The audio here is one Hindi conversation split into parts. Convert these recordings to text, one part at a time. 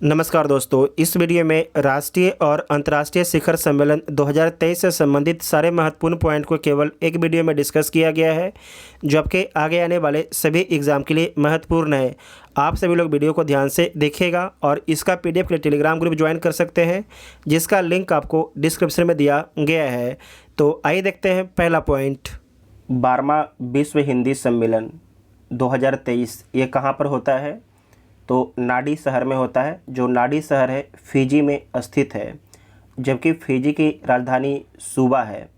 नमस्कार दोस्तों, इस वीडियो में राष्ट्रीय और अंतर्राष्ट्रीय शिखर सम्मेलन 2023 से संबंधित सारे महत्वपूर्ण पॉइंट को केवल एक वीडियो में डिस्कस किया गया है, जो आपके आगे आने वाले सभी एग्ज़ाम के लिए महत्वपूर्ण है। आप सभी लोग वीडियो को ध्यान से देखिएगा और इसका पीडीएफ के लिए टेलीग्राम ग्रुप ज्वाइन कर सकते हैं, जिसका लिंक आपको डिस्क्रिप्शन में दिया गया है। तो आइए देखते हैं पहला पॉइंट। 12वां विश्व हिंदी सम्मेलन 2023 ये कहाँ पर होता है? तो नाडी शहर में होता है, जो नाडी शहर है फिजी में स्थित है, जबकि फिजी की राजधानी सूबा है।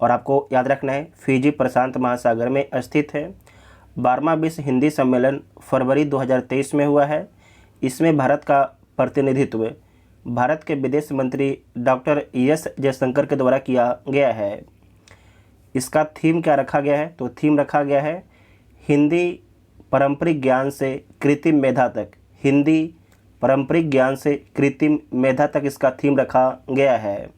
और आपको याद रखना है फिजी प्रशांत महासागर में स्थित है। 12वां विश्व हिंदी सम्मेलन फरवरी 2023 में हुआ है। इसमें भारत का प्रतिनिधित्व भारत के विदेश मंत्री डॉक्टर एस जयशंकर के द्वारा किया गया है। इसका थीम क्या रखा गया है? तो थीम रखा गया है हिंदी पारंपरिक ज्ञान से कृत्रिम मेधा तक। हिंदी पारंपरिक ज्ञान से कृत्रिम मेधा तक इसका थीम रखा गया है।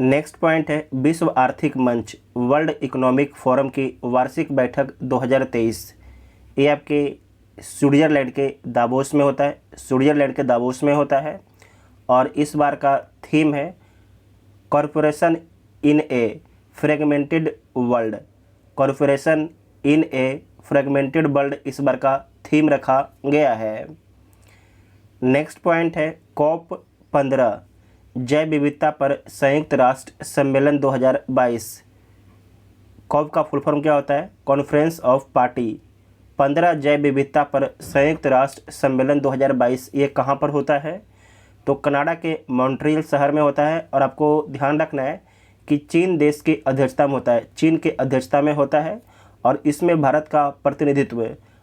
नेक्स्ट पॉइंट है विश्व आर्थिक मंच वर्ल्ड इकोनॉमिक फोरम की वार्षिक बैठक 2023। ये आपके स्विट्जरलैंड के दावोस में होता है। स्विट्जरलैंड के दावोस में होता है और इस बार का थीम है corporation in a fragmented world. Corporation in a fragmented world इस बार का थीम रखा गया है। नेक्स्ट पॉइंट है COP 15 जैव विविधता पर संयुक्त राष्ट्र सम्मेलन 2022। COP का फुल फॉर्म क्या होता है? Conference of party. 15 जैव विविधता पर संयुक्त राष्ट्र सम्मेलन 2022 ये कहाँ पर होता है? तो कनाडा के मॉन्ट्रियल शहर में होता है। और आपको ध्यान रखना है कि चीन देश की अध्यक्षता में होता है। चीन की अध्यक्षता में होता है और इसमें भारत का प्रतिनिधित्व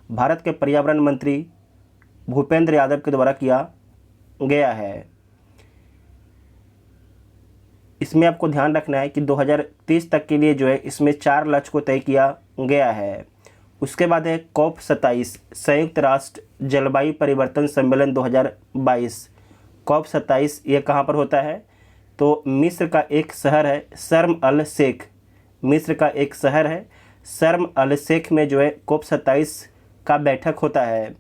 भारत के पर्यावरण मंत्री भूपेंद्र यादव के द्वारा किया गया है। इसमें आपको ध्यान रखना है कि 2030 तक के लिए जो है इसमें 4 लक्ष्य को तय किया गया है। उसके बाद है COP 27 संयुक्त राष्ट्र जलवायु परिवर्तन सम्मेलन 2022। COP 27 ये कहाँ पर होता है? तो मिस्र का एक शहर है शर्म अल शेख। मिस्र का एक शहर है शर्म अल शेख में जो है COP 27 का बैठक होता है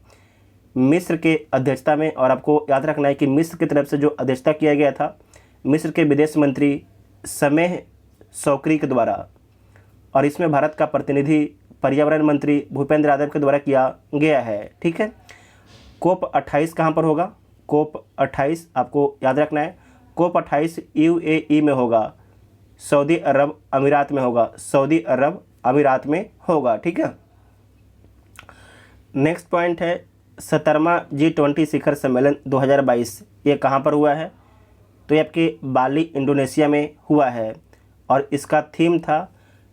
मिस्र के अध्यक्षता में। और आपको याद रखना है कि मिस्र की तरफ से जो अध्यक्षता किया गया था मिस्र के विदेश मंत्री समेह शौकरी के द्वारा। और इसमें भारत का प्रतिनिधि पर्यावरण मंत्री भूपेंद्र यादव के द्वारा किया गया है। ठीक है। COP 28 कहाँ पर होगा? COP 28 आपको याद रखना है COP 28 UAE में होगा, सऊदी अरब अमीरात में होगा। सऊदी अरब अमीरात में होगा। ठीक है। नेक्स्ट पॉइंट है 17वां G20 शिखर सम्मेलन 2022 ये कहाँ पर हुआ है? तो ये आपके बाली इंडोनेशिया में हुआ है और इसका थीम था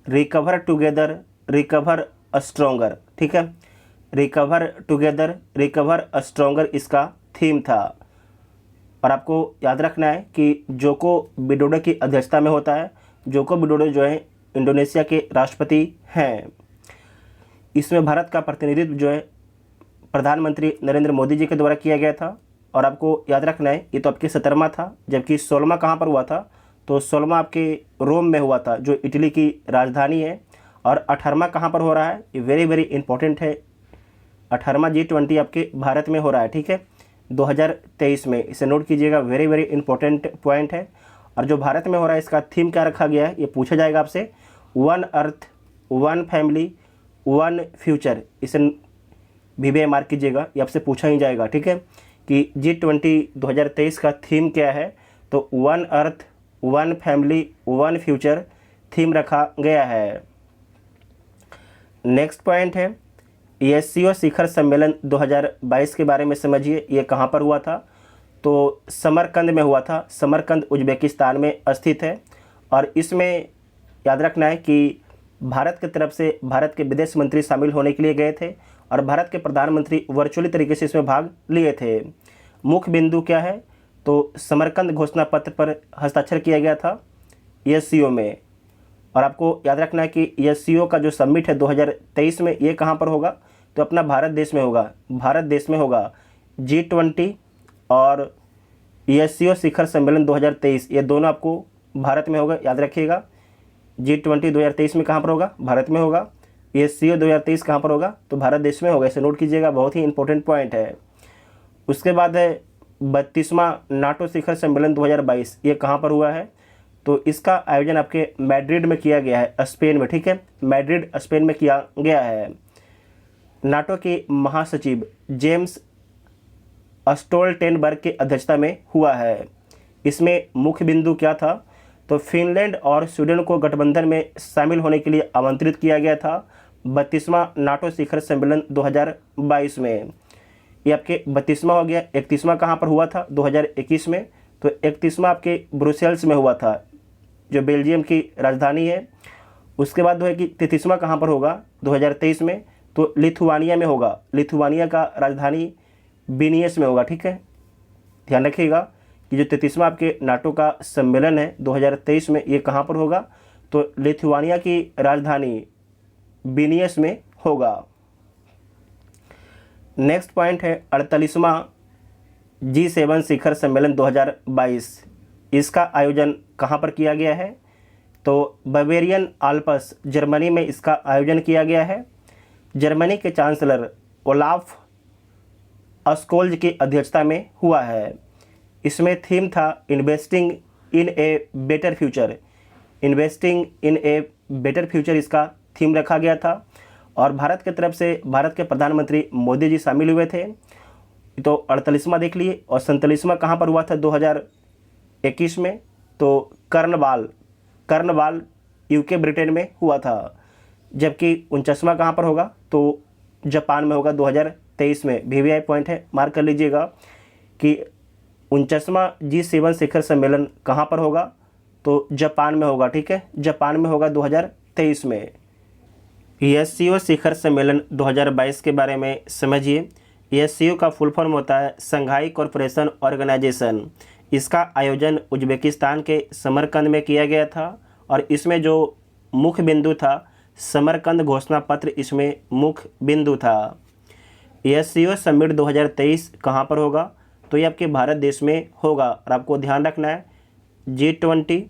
रिकवर टुगेदर रिकवर स्ट्रोंगर। ठीक है। रिकवर टुगेदर रिकवर स्ट्रोंगर इसका थीम था। और आपको याद रखना है कि जोको विडोडो की अध्यक्षता में होता है। जोको विडोडो जो है इंडोनेशिया के राष्ट्रपति हैं। इसमें भारत का प्रतिनिधित्व जो है प्रधानमंत्री नरेंद्र मोदी जी के द्वारा किया गया था। और आपको याद रखना है ये तो आपके 17वां था, जबकि 16वां कहाँ पर हुआ था? तो 16वां आपके रोम में हुआ था, जो इटली की राजधानी है। और 18वां कहाँ पर हो रहा है? ये वेरी वेरी इंपॉर्टेंट है। 18वां G20 आपके भारत में हो रहा है। ठीक है, 2023 में। इसे नोट कीजिएगा, वेरी वेरी इंपॉर्टेंट पॉइंट है। और जो भारत में हो रहा है इसका थीम क्या रखा गया है ये पूछा जाएगा आपसे। One earth one family one future. इसे VBA मार्क कीजिएगा, ये आपसे पूछा ही जाएगा। ठीक है, कि G20 2023 का थीम क्या है? तो one earth one family one future theme रखा गया है। नेक्स्ट पॉइंट है SCO शिखर सम्मेलन 2022 के बारे में समझिए। ये कहाँ पर हुआ था? तो समरकंद में हुआ था। समरकंद उज्बेकिस्तान में स्थित है। और इसमें याद रखना है कि भारत की तरफ से भारत के विदेश मंत्री शामिल होने के लिए गए थे और भारत के प्रधानमंत्री वर्चुअली तरीके से इसमें भाग लिए थे। मुख्य बिंदु क्या है? तो समरकंद घोषणा पत्र पर हस्ताक्षर किया गया था SCO में। और आपको याद रखना है कि SCO का जो समिट है 2023 में ये कहाँ पर होगा? तो अपना भारत देश में होगा। भारत देश में होगा G20 और SCO शिखर सम्मेलन 2023 ये दोनों आपको भारत में होगा। याद रखिएगा G20 2023 में कहाँ पर होगा? भारत में होगा। ये CO 2023 कहाँ पर होगा? तो भारत देश में होगा। इसे नोट कीजिएगा, बहुत ही इंपॉर्टेंट पॉइंट है। उसके बाद है 32वां नाटो शिखर सम्मेलन 2022, ये कहाँ पर हुआ है? तो इसका आयोजन आपके मैड्रिड में किया गया है, स्पेन में, ठीक है, मैड्रिड स्पेन में किया गया है। नाटो के महासचिव जेम्स स्टोल्टेनबर्ग की अध्यक्षता में हुआ है। इसमें मुख्य बिंदु क्या था? तो फिनलैंड और स्वीडन को गठबंधन में शामिल होने के लिए आमंत्रित किया गया था 32वां नाटो शिखर सम्मेलन 2022 में। ये आपके 32वां हो गया। 31वां कहाँ पर हुआ था? 2021 में। तो 31वां आपके ब्रुसेल्स में हुआ था, जो बेल्जियम की राजधानी है। उसके बाद जो है कि 33वां कहाँ पर होगा? 2023 में। तो लिथुआनिया में होगा। लिथुआनिया का राजधानी विनियस में होगा, ठीक है। ध्यान रखिएगा कि जो 33वां आपके नाटो का सम्मेलन है 2023 में, ये कहाँ पर होगा? तो लिथुआनिया की राजधानी विनियस में होगा। नेक्स्ट पॉइंट है 48वां G7 शिखर सम्मेलन 2022। इसका आयोजन कहाँ पर किया गया है? तो बवेरियन आल्प्स जर्मनी में इसका आयोजन किया गया है। जर्मनी के चांसलर ओलाफ स्कोल्ज की अध्यक्षता में हुआ है। इसमें थीम था investing in a better future. Investing in a better future इसका थीम रखा गया था और भारत की तरफ से भारत के प्रधानमंत्री मोदी जी शामिल हुए थे। तो 48वां देख लिए। और 47वां कहाँ पर हुआ था? 2021 में। तो कर्नवाल यूके ब्रिटेन में हुआ था। जबकि 49वां कहाँ पर होगा? तो जापान में होगा 2023 में। VVI पॉइंट है, मार्क कर लीजिएगा कि 49वां G7 शिखर सम्मेलन कहाँ पर होगा? तो जापान में होगा, ठीक है, जापान में होगा 2023 में। SCO शिखर सम्मेलन 2022 के बारे में समझिए। SCO का फुल फॉर्म होता है संघाई कॉरपोरेशन ऑर्गेनाइजेशन। इसका आयोजन उज्बेकिस्तान के समरकंद में किया गया था और इसमें जो मुख्य बिंदु था, समरकंद घोषणा पत्र इसमें मुख्य बिंदु था। SCO समिट 2023 कहाँ पर होगा? तो ये आपके भारत देश में होगा और आपको ध्यान रखना है G20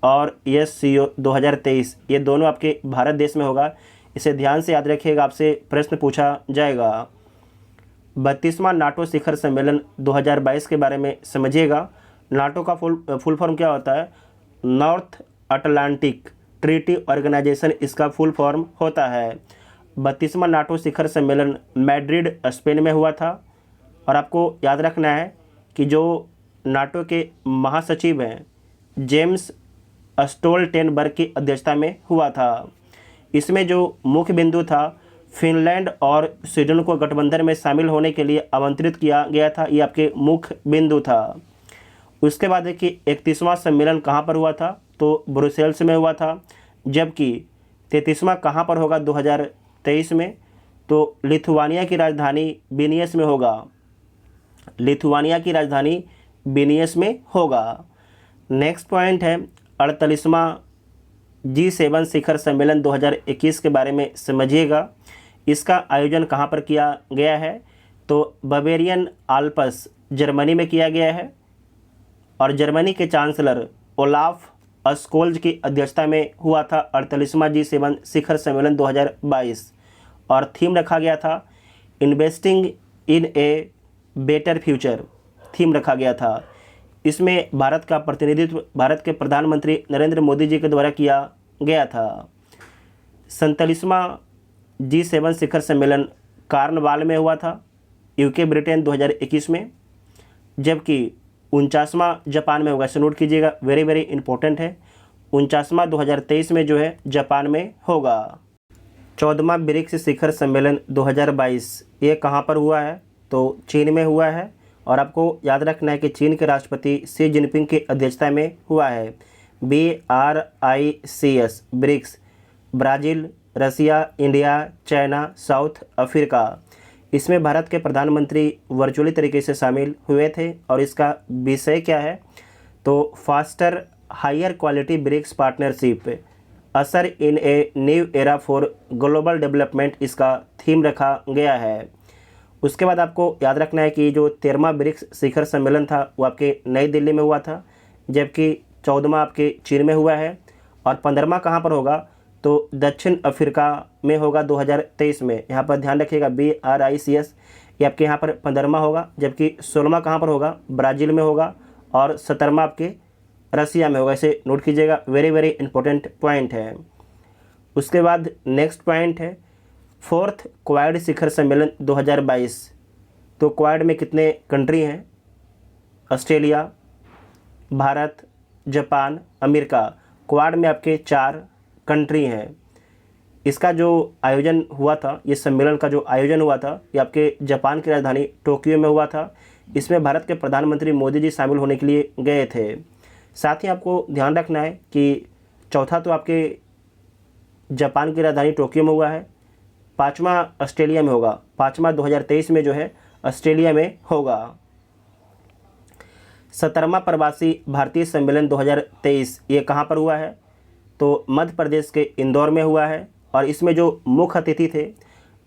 और SCO 2023 ये दोनों आपके भारत देश में होगा। इसे ध्यान से याद रखिएगा, आपसे प्रश्न पूछा जाएगा। 32वां नाटो शिखर सम्मेलन 2022 के बारे में समझिएगा। नाटो का फुल फॉर्म क्या होता है? नॉर्थ अटलांटिक ट्रीटी ऑर्गेनाइजेशन इसका फुल फॉर्म होता है। 32वां नाटो शिखर सम्मेलन मैड्रिड स्पेन में हुआ था और आपको याद रखना है कि जो नाटो के महासचिव हैं जेम्स स्टोल्टेनबर्ग की अध्यक्षता में हुआ था। इसमें जो मुख्य बिंदु था, फिनलैंड और स्वीडन को गठबंधन में शामिल होने के लिए आमंत्रित किया गया था, ये आपके मुख्य बिंदु था। उसके बाद देखिए 31वां सम्मेलन कहाँ पर हुआ था? तो ब्रुसेल्स में हुआ था। जबकि 33वां कहाँ पर होगा? 2023 में। तो लिथुआनिया की राजधानी विनियस में होगा। लिथुआनिया की राजधानी विनियस में होगा। नेक्स्ट पॉइंट है 48वां G7 शिखर सम्मेलन 2021 के बारे में समझिएगा। इसका आयोजन कहाँ पर किया गया है? तो बवेरियन आल्प्स जर्मनी में किया गया है और जर्मनी के चांसलर ओलाफ स्कोल्ज की अध्यक्षता में हुआ था 48वां G7 शिखर सम्मेलन 2022 और थीम रखा गया था investing in a better future. Theme रखा गया था। इसमें भारत का प्रतिनिधित्व भारत के प्रधानमंत्री नरेंद्र मोदी जी के द्वारा किया गया था। 47वां G7 शिखर सम्मेलन कार्नवाल में हुआ था, यूके ब्रिटेन 2021 में। जबकि 49वां जापान में होगा। इसे नोट कीजिएगा, वेरी वेरी इंपॉर्टेंट है। 49वां 2023 में जो है जापान में होगा। 14वां ब्रिक्स शिखर सम्मेलन 2022 ये कहाँ पर हुआ है? तो चीन में हुआ है और आपको याद रखना है कि चीन के राष्ट्रपति शी जिनपिंग की अध्यक्षता में हुआ है। BRICS ब्रिक्स ब्राज़ील, रसिया, इंडिया, चाइना, साउथ अफ्रीका। इसमें भारत के प्रधानमंत्री वर्चुअली तरीके से शामिल हुए थे और इसका विषय क्या है? तो faster higher quality BRICS partnership usher in a new era for global development इसका थीम रखा गया है। उसके बाद आपको याद रखना है कि जो 13वां ब्रिक्स शिखर सम्मेलन था वो आपके नई दिल्ली में हुआ था, जबकि 14वां आपके चीन में हुआ है और 15वां कहाँ पर होगा? तो दक्षिण अफ्रीका में होगा 2023 में। यहाँ पर ध्यान रखिएगा BRICS ये आपके यहाँ पर 15वां होगा, जबकि 16वां कहाँ पर होगा, ब्राज़ील में होगा, और 17वां आपके रसिया में होगा। इसे नोट कीजिएगा, वेरी वेरी इंपॉर्टेंट पॉइंट है। उसके बाद नेक्स्ट पॉइंट है 4th क्वाड शिखर सम्मेलन 2022। तो क्वाड में कितने कंट्री हैं? Australia, Bharat, Japan, America. Quad में आपके 4 कंट्री हैं। इसका जो आयोजन हुआ था, ये सम्मेलन का जो आयोजन हुआ था, ये आपके जापान की राजधानी टोक्यो में हुआ था। इसमें भारत के प्रधानमंत्री मोदी जी शामिल होने के लिए गए थे। साथ ही आपको ध्यान रखना है कि चौथा तो आपके जापान की राजधानी टोक्यो में हुआ है, 5वां ऑस्ट्रेलिया में होगा, 5वां 2023 में जो है ऑस्ट्रेलिया में होगा। 17वां प्रवासी भारतीय सम्मेलन 2023 ये कहाँ पर हुआ है? तो मध्य प्रदेश के इंदौर में हुआ है, और इसमें जो मुख्य अतिथि थे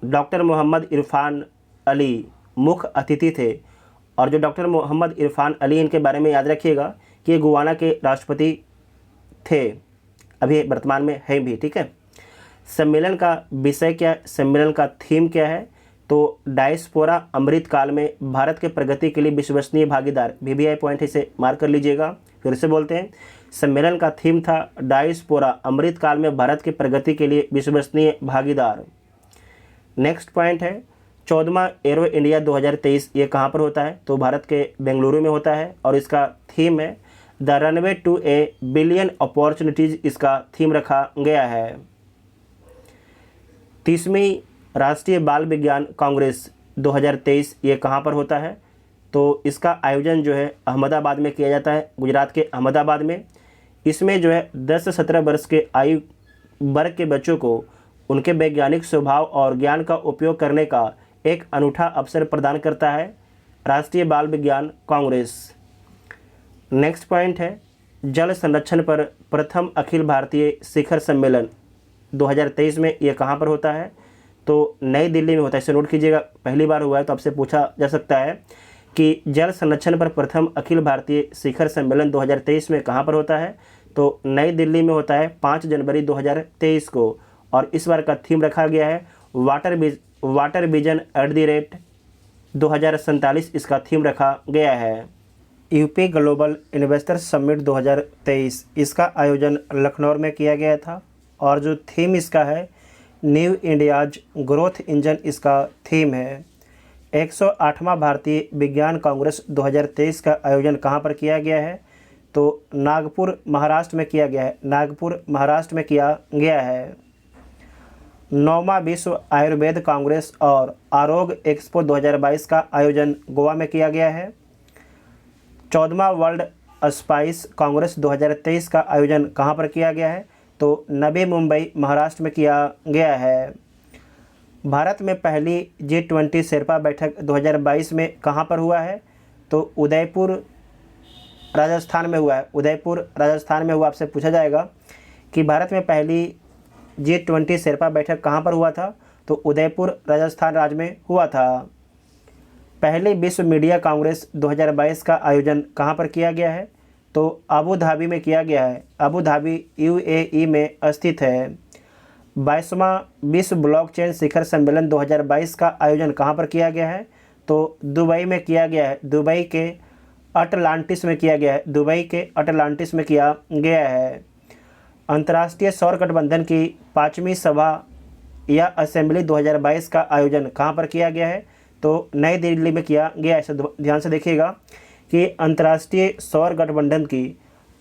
डॉक्टर मोहम्मद इरफान अली मुख्य अतिथि थे। और जो डॉक्टर मोहम्मद इरफान अली, इनके बारे में याद रखिएगा कि ये गुयाना के राष्ट्रपति थे, अभी वर्तमान में है भी, ठीक है। सम्मेलन का विषय क्या है, सम्मेलन का थीम क्या है? तो डायस्पोरा अमृतकाल में भारत के प्रगति के लिए विश्वसनीय भागीदार, VVI पॉइंट इसे मार्क कर लीजिएगा। फिर से बोलते हैं, सम्मेलन का थीम था डायस्पोरा अमृतकाल में भारत की प्रगति के लिए विश्वसनीय भागीदार। नेक्स्ट पॉइंट है 14वां एरो इंडिया 2023, ये कहाँ पर होता है? तो भारत के बेंगलुरु में होता है, और इसका थीम है the runway to a billion opportunities, इसका थीम रखा गया है। 30वीं राष्ट्रीय बाल विज्ञान कांग्रेस 2023 ये कहाँ पर होता है? तो इसका आयोजन जो है अहमदाबाद में किया जाता है, गुजरात के अहमदाबाद में। इसमें जो है 10 से 17 वर्ष के आयु वर्ग के बच्चों को उनके वैज्ञानिक स्वभाव और ज्ञान का उपयोग करने का एक अनूठा अवसर प्रदान करता है राष्ट्रीय बाल विज्ञान कांग्रेस। नेक्स्ट पॉइंट है जल संरक्षण पर प्रथम अखिल भारतीय शिखर सम्मेलन 2023 में ये कहाँ पर होता है? तो नई दिल्ली में होता है। इसे नोट कीजिएगा, पहली बार हुआ है तो आपसे पूछा जा सकता है कि जल संरक्षण पर प्रथम अखिल भारतीय शिखर सम्मेलन 2023 में कहाँ पर होता है? तो नई दिल्ली में होता है 5 जनवरी 2023 को, और इस बार का थीम रखा गया है वाटर विजन @ 2047, इसका थीम रखा गया है। यूपी ग्लोबल इन्वेस्टर समिट 2023 इसका आयोजन लखनऊ में किया गया था, और जो थीम इसका है न्यू इंडियाज ग्रोथ इंजन, इसका थीम है। 108वां भारतीय विज्ञान कांग्रेस 2023 का आयोजन कहाँ पर किया गया है? तो नागपुर महाराष्ट्र में किया गया है, नागपुर महाराष्ट्र में किया गया है। 9वां विश्व आयुर्वेद कांग्रेस और आरोग्य एक्सपो 2022 का आयोजन गोवा में किया गया है। 14वां वर्ल्ड स्पाइस कांग्रेस 2023 का आयोजन कहाँ पर किया गया है? तो नवी मुंबई महाराष्ट्र में किया गया है। भारत में पहली G20 शेरपा बैठक 2022 में कहाँ पर हुआ है? तो उदयपुर राजस्थान में हुआ है, उदयपुर राजस्थान में हुआ। आपसे पूछा जाएगा कि भारत में पहली G20 शेरपा बैठक कहाँ पर हुआ था? तो उदयपुर राजस्थान राज्य में हुआ था। पहली विश्व मीडिया कांग्रेस 2022 का आयोजन कहाँ पर किया गया है? तो अबू धाबी में किया गया है, अबू धाबी UAE में स्थित है। 22वां विश्व ब्लॉकचेन शिखर सम्मेलन 2022 का आयोजन कहाँ पर किया गया है? तो दुबई में किया गया है, दुबई के अटलांटिस में किया गया है, दुबई के अटलांटिस में किया गया है। अंतर्राष्ट्रीय सौर गठबंधन की 5वीं सभा या असेंबली 2022 का आयोजन कहाँ पर किया गया है? तो नई दिल्ली में किया गया है। ध्यान से देखिएगा कि अंतर्राष्ट्रीय सौर गठबंधन की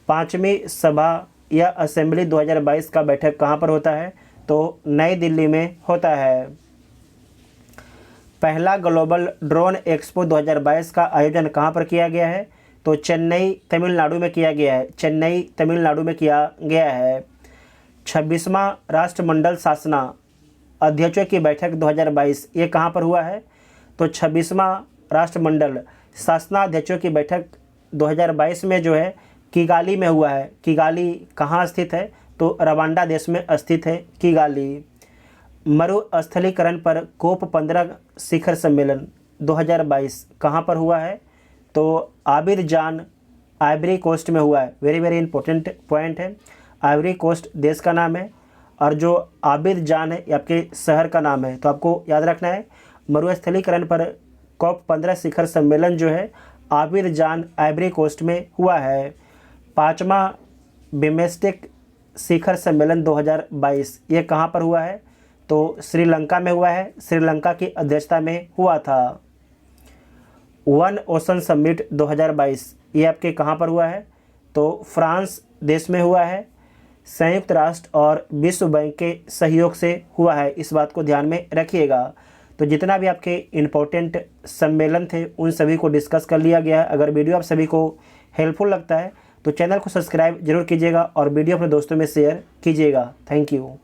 5वीं सभा या असेंबली 2022 का बैठक कहाँ पर होता है? तो नई दिल्ली में होता है। पहला ग्लोबल ड्रोन एक्सपो 2022 का आयोजन कहाँ पर किया गया है? तो चेन्नई तमिलनाडु में किया गया है, चेन्नई तमिलनाडु में किया गया है। 26वां राष्ट्रमंडल शासना अध्यक्षों की बैठक 2022 ये कहाँ पर हुआ है? तो 26वां राष्ट्रमंडल शासनाध्यक्षों की बैठक 2022 में जो है किगाली में हुआ है। किगाली कहाँ स्थित है? तो रवांडा देश में स्थित है किगाली। मरुस्थलीकरण पर COP 15 शिखर सम्मेलन 2022 कहाँ पर हुआ है? तो आबिदजान आइवरी कोस्ट में हुआ है। वेरी वेरी इंपॉर्टेंट पॉइंट है। आइवरी कोस्ट देश का नाम है, और जो आबिदजान है ये आपके शहर का नाम है। तो आपको याद रखना है मरुस्थलीकरण पर COP15 शिखर सम्मेलन जो है आबिरजान आइवरी कोस्ट में हुआ है। 5वां बिम्स्टेक शिखर सम्मेलन 2022 ये कहाँ पर हुआ है? तो श्रीलंका में हुआ है। श्रीलंका की अध्यक्षता में हुआ था। वन ओशन समिट 2022 ये आपके कहाँ पर हुआ है? तो फ्रांस देश में हुआ है। संयुक्त राष्ट्र और विश्व बैंक के सहयोग से हुआ है, इस बात को ध्यान में रखिएगा। तो जितना भी आपके इम्पोर्टेंट सम्मेलन थे उन सभी को डिस्कस कर लिया गया है। अगर वीडियो आप सभी को हेल्पफुल लगता है तो चैनल को सब्सक्राइब जरूर कीजिएगा और वीडियो अपने दोस्तों में शेयर कीजिएगा। Thank you.